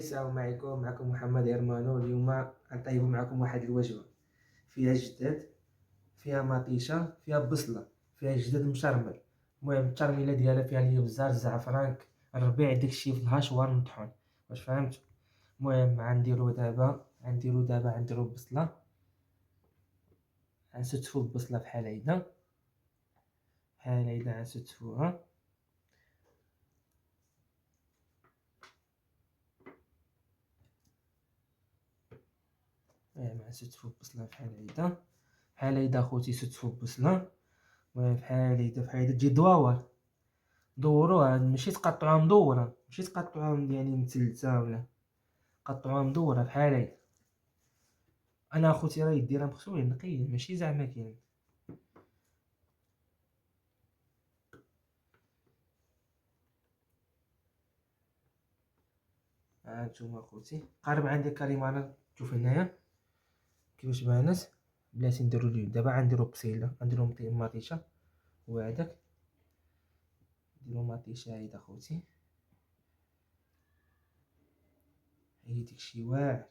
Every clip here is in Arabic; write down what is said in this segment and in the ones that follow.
السلام عليكم، معكم محمد إرمانو. اليوم غنطيب معكم واحد الوجبة فيها جداد، فيها مطيشة، فيها بصلة، فيها جداد مشرمل. المهم الترميلة ديالها فيها الابزار، الزعفران، الربيع، داكشي في الهاشوار مطحون. واش فهمتو؟ المهم غنديرو البصلة، غنستفو البصلة بحال هيدا غنستفوها. غنستفو البصلة بحال هيدا خوتي، ستفو البصلة. المهم بحال هيدا تجي دوروها، ماشي تقطعوها مدورة، ماشي تقطعوها يعني مثلثة، ولا قطعوها مدورة بحال هيدا. انا اخوتي راه يدي راه مغسول نقي، ماشي زعما كاين. ها نتوما اخوتي، قارب عندي كريمه، شوف هنايا كيفاش بانت. بلاتي نديرو اليوم دابا غنديرو بصيله، غنديرو مطيشه، وهداك نديرو مطيشه هيدا اخوتي، هي داكشي واعر.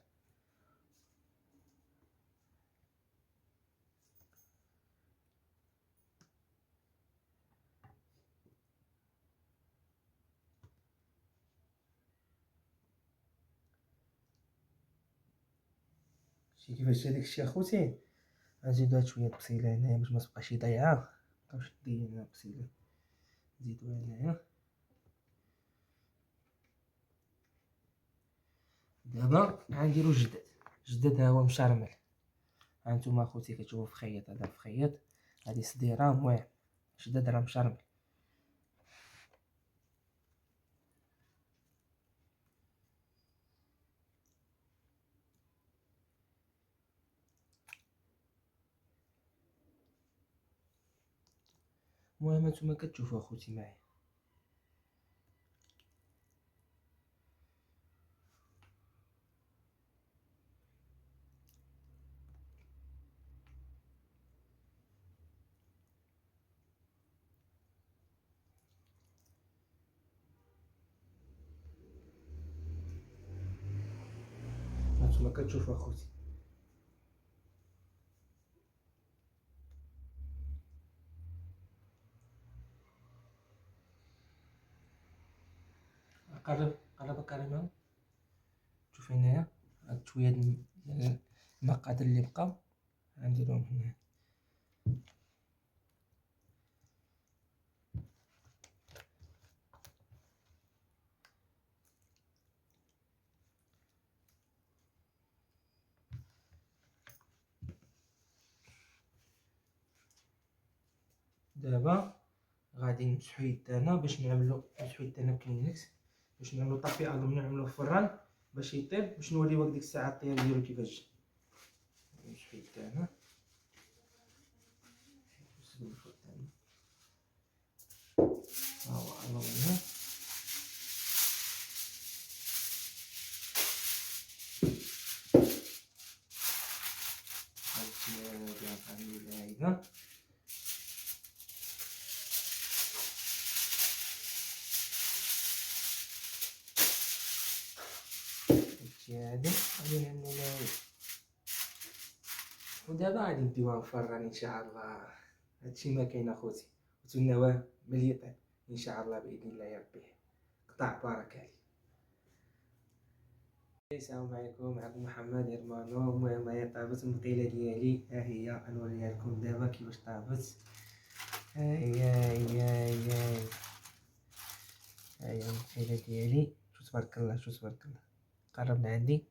شتي كيفاش داكشي اخوتي. غنزيدو هاد شويه بصيله هنايا باش ما تبقاش ضايعه، مابقاوش ضيعنا بصيله، نزيدوها هنايا. دابا غنديرو جداد ها هو مشرمل. هانتوما اخوتي كتشوفو في خيط، هذا في خيط، هادي صديره. المهم جداد راه مشرمل. المهم هانتوما كتشوفو اخوتي معايا. هانتوما كتشوفو اخوتي. قرب كريمه، شوف هنايا هاد شويه ديال المقادير اللي بقاو غنديرهم هنا. دابا غادي نمسحو يدانا باش نعملو كلينكس، باش نعملو طابي الوم، نعملو في الفران باش يطيب، باش نوريوك ديك الساعه الطياب ديالو كيفاش جا. نمسحو يدانا، نسلفو يدانا، ها هو الومنا. هادشي غندير هيدا. هادي غادي نعملو لها هيدا. ودابا غادي نديوها في الفران ان شاء الله. هادشي ما كاين اخوتي، وتناواه ملي يطيب ان شاء الله باذن الله يا ربي. قطع بارك عليك. السلام عليكم، معكم محمد إرمانو. المهم هي طابت المقيلة ديالي، ها هي غنوريها لكم دابا كيفاش طابت. ها هي المقيلة ديالي. شو تبارك الله، شو تبارك الله. قرب لعندي،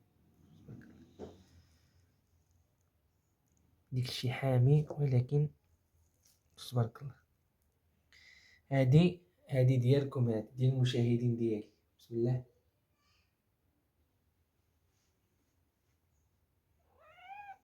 داكشي حامي ولكن تبارك الله. هادي ديالكم، هادي ديال المشاهدين ديالي. بسم الله.